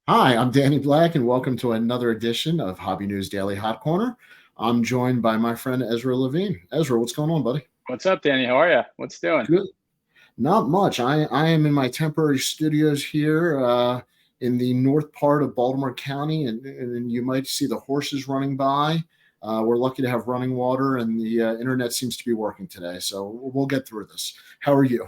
Hi, I'm Danny Black, and welcome to another edition of Hobby News Daily Hot Corner. I'm joined by my friend Ezra Levine. Ezra, what's going on, buddy? What's up, Danny? How are you? What's doing? Good. Not much. I am in my temporary studios here in the north part of Baltimore County, and you might see the horses running by. We're lucky to have running water, and the internet seems to be working today, so we'll get through this. How are you?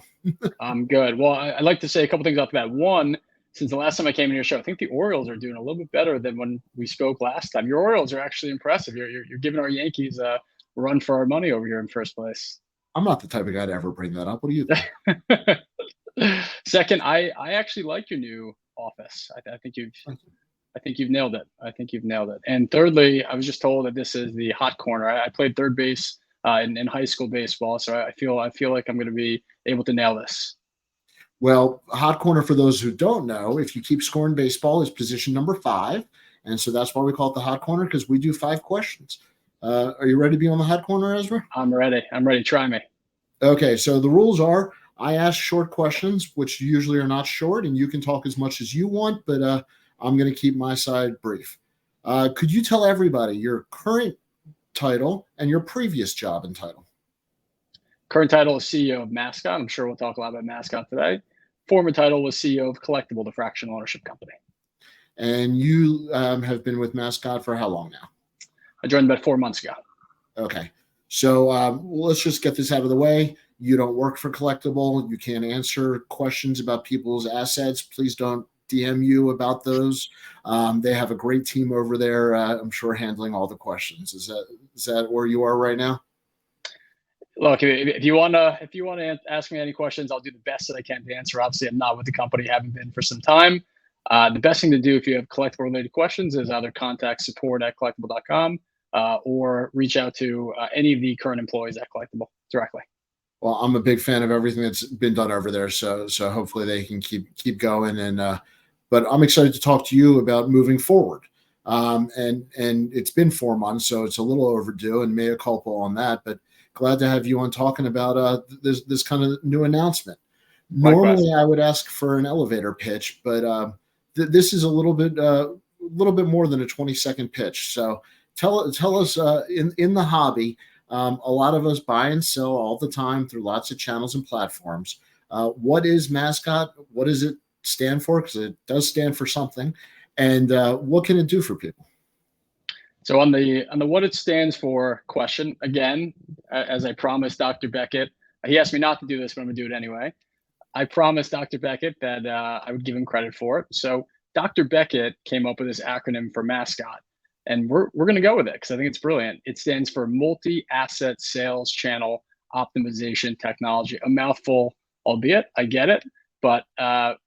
I'm good. Well, I'd like to say a couple things off the bat. One, since the last time I came in your show, I think the Orioles are doing a little bit better than when we spoke last time. Your Orioles are actually impressive. You're giving our Yankees a run for our money over here in first place. I'm not the type of guy to ever bring that up. What do you think? Second, I actually like your new office. I think you've nailed it. I think you've nailed it. And thirdly, I was just told that this is the hot corner. I played third base in high school baseball, so I feel like I'm going to be able to nail this. Well, hot corner, for those who don't know, if you keep scoring baseball, is position number five. And so that's why we call it the hot corner, because we do five questions. Are you ready to be on the hot corner, Ezra? I'm ready. I'm ready. Try me. Okay, so the rules are I ask short questions, which usually are not short, and you can talk as much as you want, but I'm going to keep my side brief. Could you tell everybody your current title and your previous job and title? Current title is CEO of Mascot. I'm sure we'll talk a lot about Mascot today. Former title was CEO of Collectible, the fractional ownership company. And you have been with Mascot for how long now? I joined about 4 months ago. Okay. So let's just get this out of the way. You don't work for Collectible. You can't answer questions about people's assets. Please don't DM you about those. They have a great team over there. I'm sure handling all the questions. Is that where you are right now? Look, if you want to ask me any questions, I'll do the best that I can to answer. Obviously, I'm not with the company, haven't been for some time. The best thing to do if you have collectible related questions is either contact support at collectible.com or reach out to any of the current employees at Collectible directly. Well, I'm a big fan of everything that's been done over there. So hopefully they can keep going. And but I'm excited to talk to you about moving forward. And it's been 4 months, so it's a little overdue, and mea culpa on that. But glad to have you on talking about this kind of new announcement. Likewise. Normally, I would ask for an elevator pitch, but this is a little bit more than a 20-second pitch. So tell us in the hobby. A lot of us buy and sell all the time through lots of channels and platforms. What is Mascot? What does it stand for? Because it does stand for something. And what can it do for people? So on the what it stands for question, again, as I promised Dr. Beckett, he asked me not to do this, but I'm gonna do it anyway. I promised Dr. Beckett that I would give him credit for it. So Dr. Beckett came up with this acronym for Mascot, and we're going to go with it because I think it's brilliant. It stands for Multi-Asset Sales Channel Optimization Technology. A mouthful, albeit I get it, but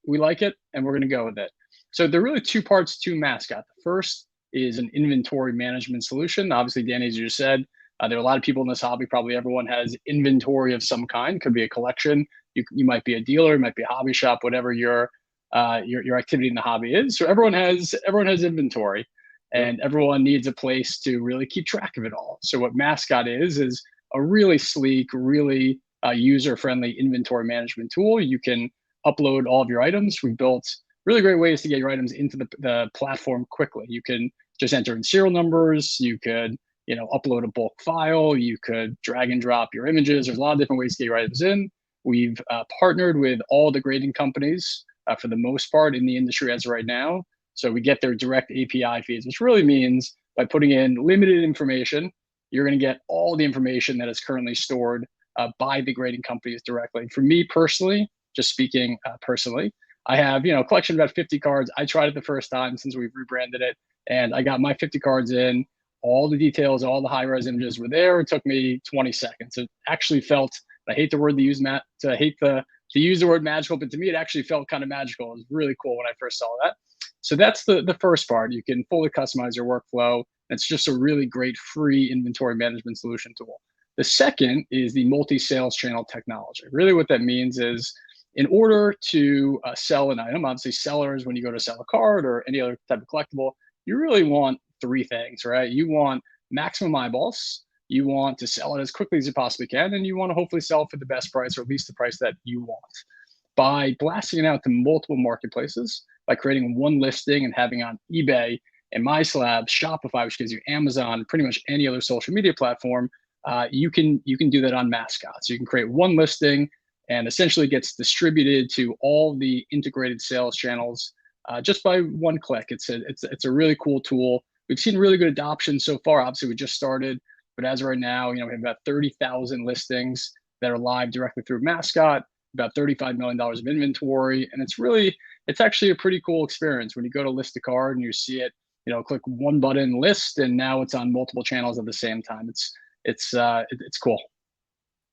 we like it, and we're going to go with it. So there are really two parts to Mascot. The first is an inventory management solution. Obviously, Danny, as you just said, there are a lot of people in this hobby. Probably everyone has inventory of some kind. Could be a collection. You might be a dealer, you might be a hobby shop, whatever your activity in the hobby is. So everyone has inventory, Yep. and everyone needs a place to really keep track of it all. So what Mascot is a really sleek, really user friendly inventory management tool. You can upload all of your items. We built really great ways to get your items into the platform quickly. You can just enter in serial numbers. You could upload a bulk file. You could drag and drop your images. There's a lot of different ways to get your items in. We've partnered with all the grading companies for the most part in the industry as of right now. So we get their direct API feeds, which really means by putting in limited information, you're going to get all the information that is currently stored by the grading companies directly. For me personally, just speaking personally, I have a collection of about 50 cards. I tried it the first time since we've rebranded it, and I got my 50 cards in. All the details, all the high-res images were there. It took me 20 seconds. It actually felt, I hate the word to use, Matt, to use the word magical, but to me, it actually felt kind of magical. It was really cool when I first saw that. So that's the first part. You can fully customize your workflow. It's just a really great free inventory management solution tool. The second is the multi-sales channel technology. Really what that means is in order to sell an item, obviously sellers, when you go to sell a card or any other type of collectible, you really want three things, right? You want maximum eyeballs, you want to sell it as quickly as you possibly can, and you want to hopefully sell it for the best price or at least the price that you want. By blasting it out to multiple marketplaces, by creating one listing and having on eBay and MySlab, Shopify, which gives you Amazon, pretty much any other social media platform. You can do that on Mascot. So you can create one listing and essentially gets distributed to all the integrated sales channels just by one click. It's a really cool tool. We've seen really good adoption so far. Obviously, we just started, but as of right now, we have about 30,000 listings that are live directly through Mascot, about $35 million of inventory, and it's actually a pretty cool experience when you go to list a card and you see it. Click one button, list, and now it's on multiple channels at the same time. It's cool.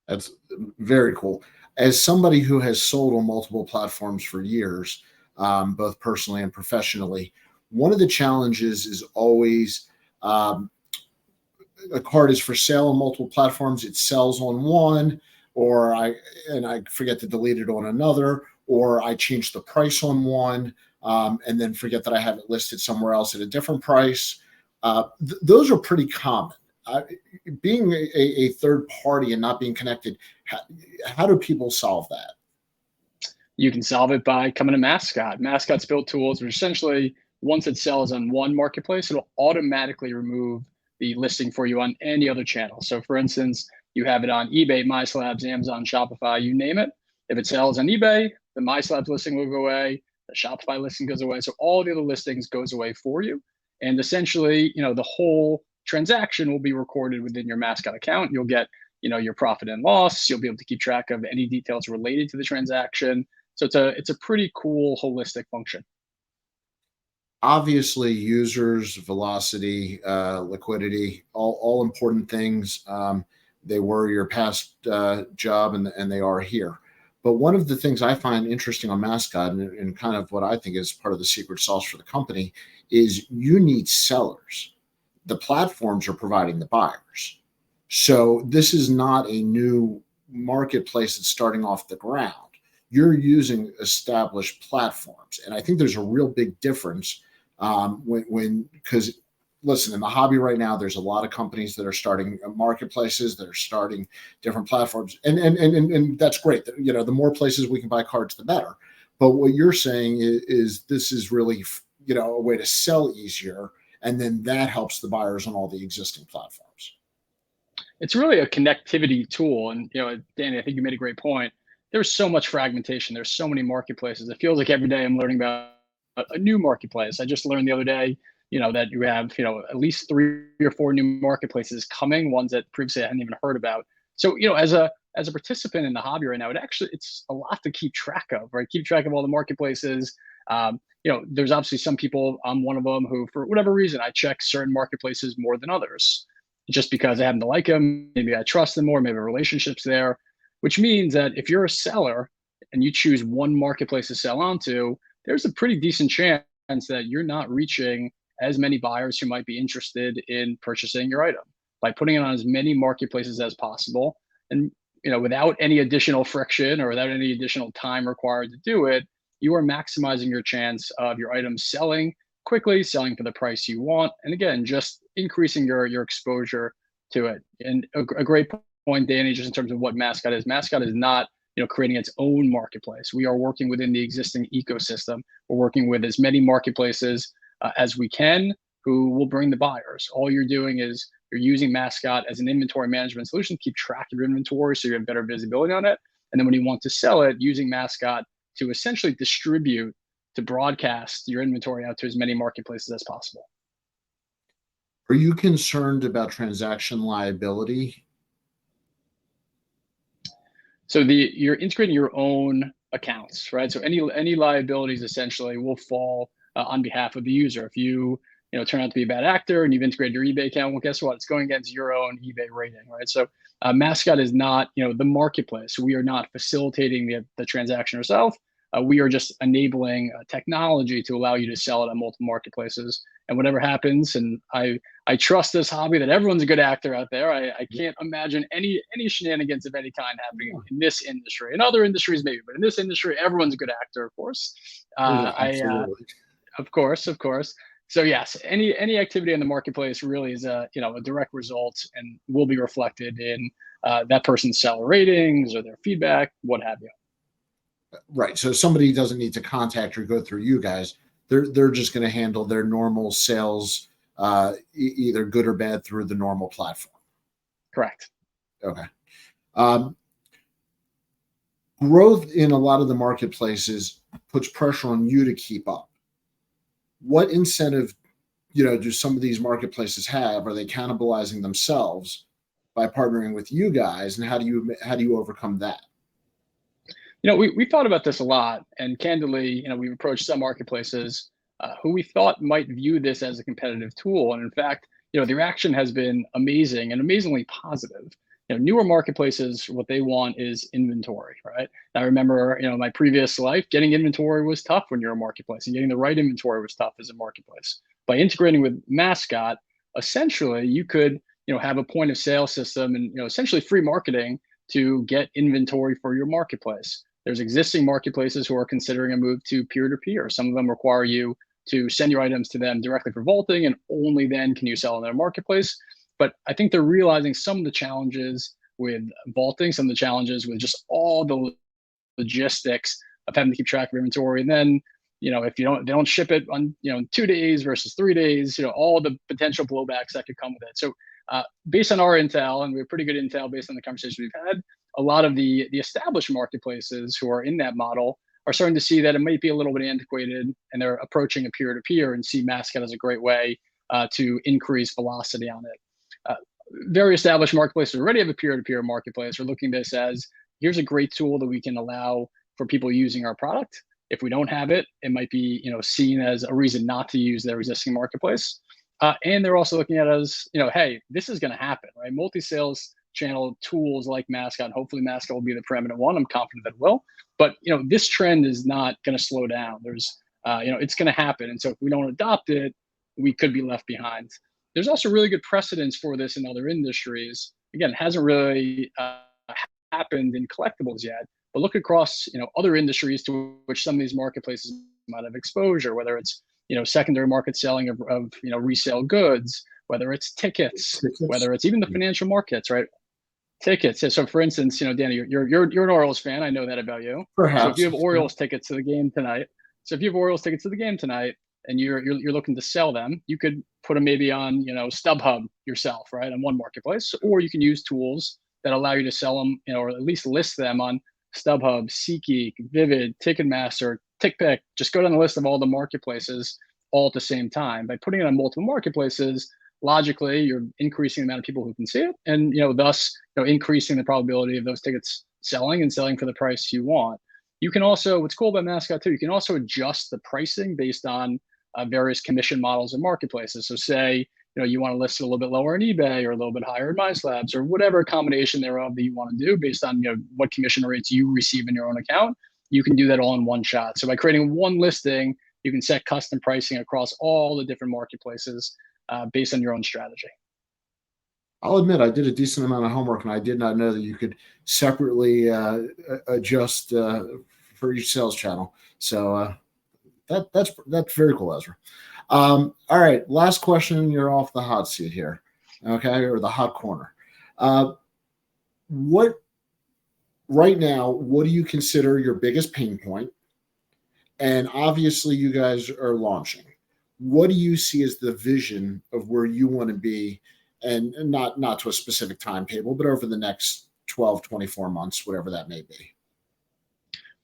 That's very cool. As somebody who has sold on multiple platforms for years, both personally and professionally, one of the challenges is always a card is for sale on multiple platforms. It sells on one, or I forget to delete it on another, or I change the price on one and then forget that I have it listed somewhere else at a different price. Those are pretty common. Being a third party and not being connected, how do people solve that? You can solve it by coming to Mascot. Mascot's built tools, which essentially, once it sells on one marketplace, it'll automatically remove the listing for you on any other channel. So for instance, you have it on eBay, MySlabs, Amazon, Shopify, you name it. If it sells on eBay, the MySlabs listing will go away, the Shopify listing goes away. So all the other listings goes away for you. And essentially, the whole transaction will be recorded within your Mascot account. You'll get, your profit and loss. You'll be able to keep track of any details related to the transaction. So it's a pretty cool holistic function. Obviously, users, velocity, liquidity, all important things. They were your past job, and they are here. But one of the things I find interesting on Mascot, and kind of what I think is part of the secret sauce for the company, is you need sellers. The platforms are providing the buyers. So this is not a new marketplace that's starting off the ground. You're using established platforms. And I think there's a real big difference because listen, in the hobby right now, there's a lot of companies that are starting marketplaces, that are starting different platforms, and that's great. The more places we can buy cards, the better. But what you're saying is this is really a way to sell easier, and then that helps the buyers on all the existing platforms. It's really a connectivity tool, and Danny, I think you made a great point. There's so much fragmentation. There's so many marketplaces. It feels like every day I'm learning about a new marketplace. I just learned the other day, that you have, at least 3 or 4 new marketplaces coming, ones that previously I hadn't even heard about. So, as a participant in the hobby right now, it's a lot to keep track of, right? Keep track of all the marketplaces. There's obviously some people, I'm one of them, who, for whatever reason, I check certain marketplaces more than others, just because I happen to like them. Maybe I trust them more, maybe a relationship's there, which means that if you're a seller and you choose one marketplace to sell onto, there's a pretty decent chance that you're not reaching as many buyers who might be interested in purchasing your item. By putting it on as many marketplaces as possible, and without any additional friction or without any additional time required to do it, you are maximizing your chance of your item selling quickly, selling for the price you want, and again, just increasing your exposure to it. And a great point, Danny, just in terms of what Mascot is. Mascot is not creating its own marketplace. We are working within the existing ecosystem. We're working with as many marketplaces as we can, who will bring the buyers. All you're doing is you're using Mascot as an inventory management solution to keep track of your inventory so you have better visibility on it. And then when you want to sell it, using Mascot to essentially distribute, to broadcast your inventory out to as many marketplaces as possible. Are you concerned about transaction liability? So you're integrating your own accounts, right? So any liabilities essentially will fall on behalf of the user. If you turn out to be a bad actor and you've integrated your eBay account, well, guess what? It's going against your own eBay rating, right? So Mascot is not the marketplace. We are not facilitating the transaction ourselves. We are just enabling technology to allow you to sell it on multiple marketplaces. And whatever happens, and I trust this hobby that everyone's a good actor out there. I can't imagine any shenanigans of any kind happening in this industry. In other industries, maybe, but in this industry, everyone's a good actor, of course. Absolutely. Of course. So yes, any activity in the marketplace really is a direct result and will be reflected in that person's seller ratings or their feedback, what have you. Right. So somebody doesn't need to contact or go through you guys. they're just going to handle their normal sales, either good or bad, through the normal platform. Correct. Okay. Um, Growth in a lot of the marketplaces puts pressure on you to keep up. What incentive, do some of these marketplaces have? Are they cannibalizing themselves by partnering with you guys, and how do you overcome that? We thought about this a lot, and candidly, we've approached some marketplaces who we thought might view this as a competitive tool, and in fact, the reaction has been amazing and amazingly positive. Newer marketplaces, what they want is inventory, right? I remember, in my previous life, getting inventory was tough when you're a marketplace, and getting the right inventory was tough as a marketplace. By integrating with Mascot, essentially, you could, have a point of sale system and, essentially free marketing to get inventory for your marketplace. There's existing marketplaces who are considering a move to peer-to-peer. Some of them require you to send your items to them directly for vaulting, and only then can you sell in their marketplace. But I think they're realizing some of the challenges with vaulting, some of the challenges with just all the logistics of having to keep track of inventory. And then, if they don't ship it on, 2 days versus 3 days, all the potential blowbacks that could come with it. So based on our intel, and we have pretty good intel based on the conversation we've had, a lot of the established marketplaces who are in that model are starting to see that it might be a little bit antiquated, and they're approaching a peer-to-peer and see Mascot as a great way to increase velocity on it. Very established marketplaces already have a peer-to-peer marketplace. We're looking at this as, here's a great tool that we can allow for people using our product. If we don't have it, it might be seen as a reason not to use their existing marketplace. And they're also looking at it as, hey, this is going to happen, right? Multi-sales channel tools like Mascot, and hopefully Mascot will be the preeminent one. I'm confident that it will. But this trend is not going to slow down. There's, it's going to happen. And so if we don't adopt it, we could be left behind. There's also really good precedence for this in other industries. Again, it hasn't really happened in collectibles yet, but look across other industries to which some of these marketplaces might have exposure, whether it's secondary market selling of resale goods, whether it's tickets, whether it's even the financial markets, right? Tickets. So for instance, Danny, you're an Orioles fan. I know that about you. Perhaps. So if you have Orioles tickets to the game tonight, and you're looking to sell them, you could put them maybe on StubHub yourself, right, on one marketplace, or you can use tools that allow you to sell them, or at least list them on StubHub, SeatGeek, Vivid, Ticketmaster, TickPick. Just go down the list of all the marketplaces all at the same time. By putting it on multiple marketplaces, logically, you're increasing the amount of people who can see it, and thus increasing the probability of those tickets selling and selling for the price you want. You can also, what's cool about Mascot too, you can also adjust the pricing based on various commission models and marketplaces. So say you want to list it a little bit lower on eBay or a little bit higher in MySlabs, or whatever combination thereof that you want to do based on what commission rates you receive in your own account. You can do that all in one shot. So by creating one listing, you can set custom pricing across all the different marketplaces based on your own strategy. I'll admit I did a decent amount of homework, and I did not know that you could separately adjust for each sales channel. So that's very cool, Ezra. All right, last question. You're off the hot seat here, okay, or the hot corner. What right now? What do you consider your biggest pain point? And obviously, you guys are launching. What do you see as the vision of where you want to be, and not to a specific timetable, but over the next 12, 24 months, whatever that may be?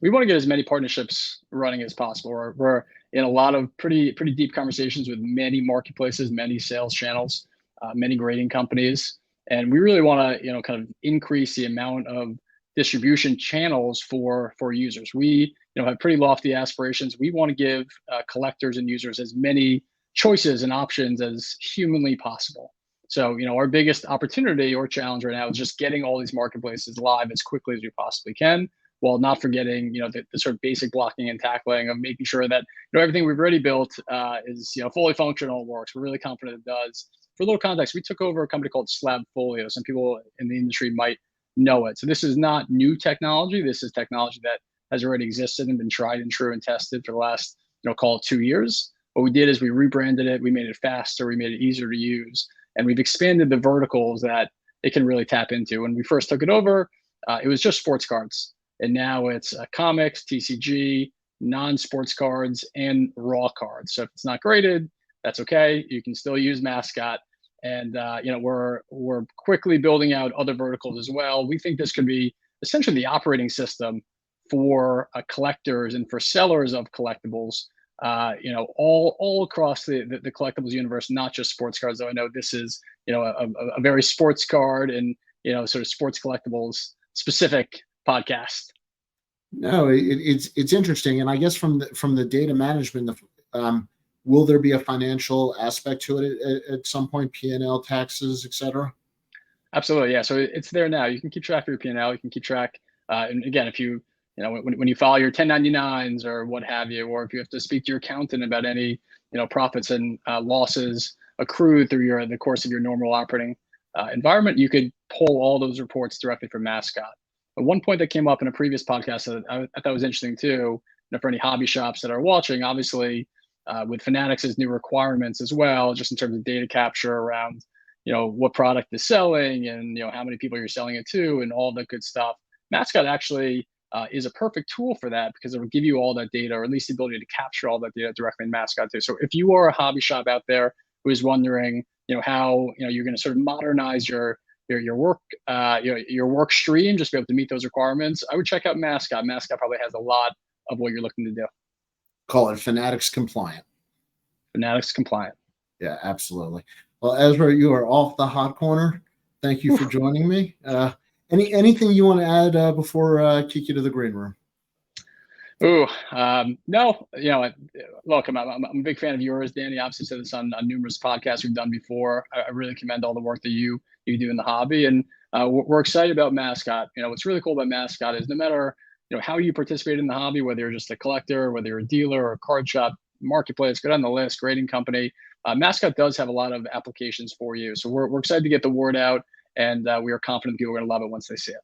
We want to get as many partnerships running as possible. We're in a lot of pretty deep conversations with many marketplaces, many sales channels, many grading companies, and we really want to kind of increase the amount of distribution channels for users. We have pretty lofty aspirations. We want to give collectors and users as many choices and options as humanly possible. So our biggest opportunity or challenge right now is just getting all these marketplaces live as quickly as we possibly can, while not forgetting the sort of basic blocking and tackling of making sure that everything we've already built is fully functional and works. We're really confident it does. For a little context, we took over a company called Slabfolio. Some people in the industry might know it. So this is not new technology. This is technology that has already existed and been tried and true and tested for the last call it 2 years. What we did is we rebranded it. We made it faster. We made it easier to use, and we've expanded the verticals that it can really tap into. When we first took it over, it was just sports cards. And now it's comics, TCG, non-sports cards, and raw cards. So if it's not graded, that's okay. You can still use Mascot. And we're quickly building out other verticals as well. We think this could be essentially the operating system for collectors and for sellers of collectibles. All across the collectibles universe, not just sports cards. Though I know this is a very sports card and sort of sports collectibles specific podcast. No, it's interesting, and I guess from the data management, will there be a financial aspect to it at some point? P&L, taxes, etc. Absolutely, yeah. So it's there now. You can keep track of your P&L. You can keep track, and again, if when you file your 1099s or what have you, or if you have to speak to your accountant about any profits and losses accrued through the course of your normal operating environment, you could pull all those reports directly from Mascot. But one point that came up in a previous podcast that I thought was interesting too, for any hobby shops that are watching, obviously with Fanatics' new requirements as well, just in terms of data capture around what product is selling and how many people you're selling it to and all that good stuff. Mascot actually is a perfect tool for that because it will give you all that data, or at least the ability to capture all that data directly in Mascot too. So if you are a hobby shop out there who is wondering how you're going to sort of modernize your work your work stream, just to be able to meet those requirements, I would check out Mascot. Mascot probably has a lot of what you're looking to do. Call it Fanatics compliant. Fanatics compliant. Yeah, absolutely. Well, Ezra, you are off the hot corner. Thank you for joining me. Anything you want to add before I kick you to the green room? No. Look, I'm a big fan of yours, Danny. Obviously, said this on numerous podcasts we've done before. I really commend all the work that you do in the hobby, and we're excited about Mascot. What's really cool about Mascot is no matter how you participate in the hobby, whether you're just a collector, whether you're a dealer or a card shop, marketplace, go down the list, grading company. Mascot does have a lot of applications for you, so we're excited to get the word out, and we are confident people are going to love it once they see it.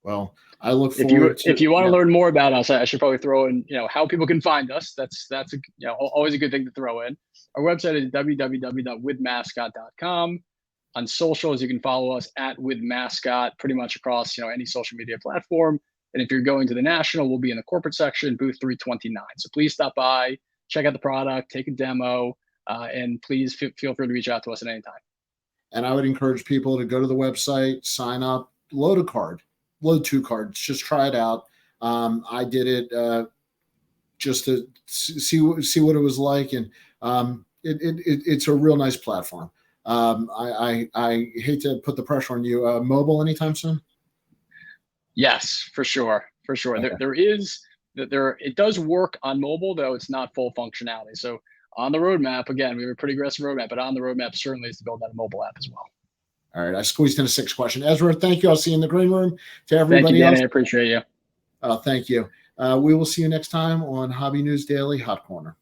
Well, I look forward if you want to learn more about us, I should probably throw in, how people can find us. That's always a good thing to throw in. Our website is www.withmascot.com. On socials, you can follow us at @withmascot pretty much across any social media platform. And if you're going to the national, we'll be in the corporate section, booth 329. So please stop by, check out the product, take a demo, and please feel free to reach out to us at any time. And I would encourage people to go to the website, sign up, load a card. Load 2 cards. Just try it out. I did it just to see what it was like, and it's a real nice platform. I hate to put the pressure on you. Mobile anytime soon? Yes, for sure. Okay. It does work on mobile, though it's not full functionality. So on the roadmap, again, we have a pretty aggressive roadmap, but on the roadmap certainly is to build out a mobile app as well. All right, I squeezed in a 6th question. Ezra, thank you. I'll see you in the green room. To everybody thank you, Danny, else, I appreciate you. Thank you. We will see you next time on Hobby News Daily Hot Corner.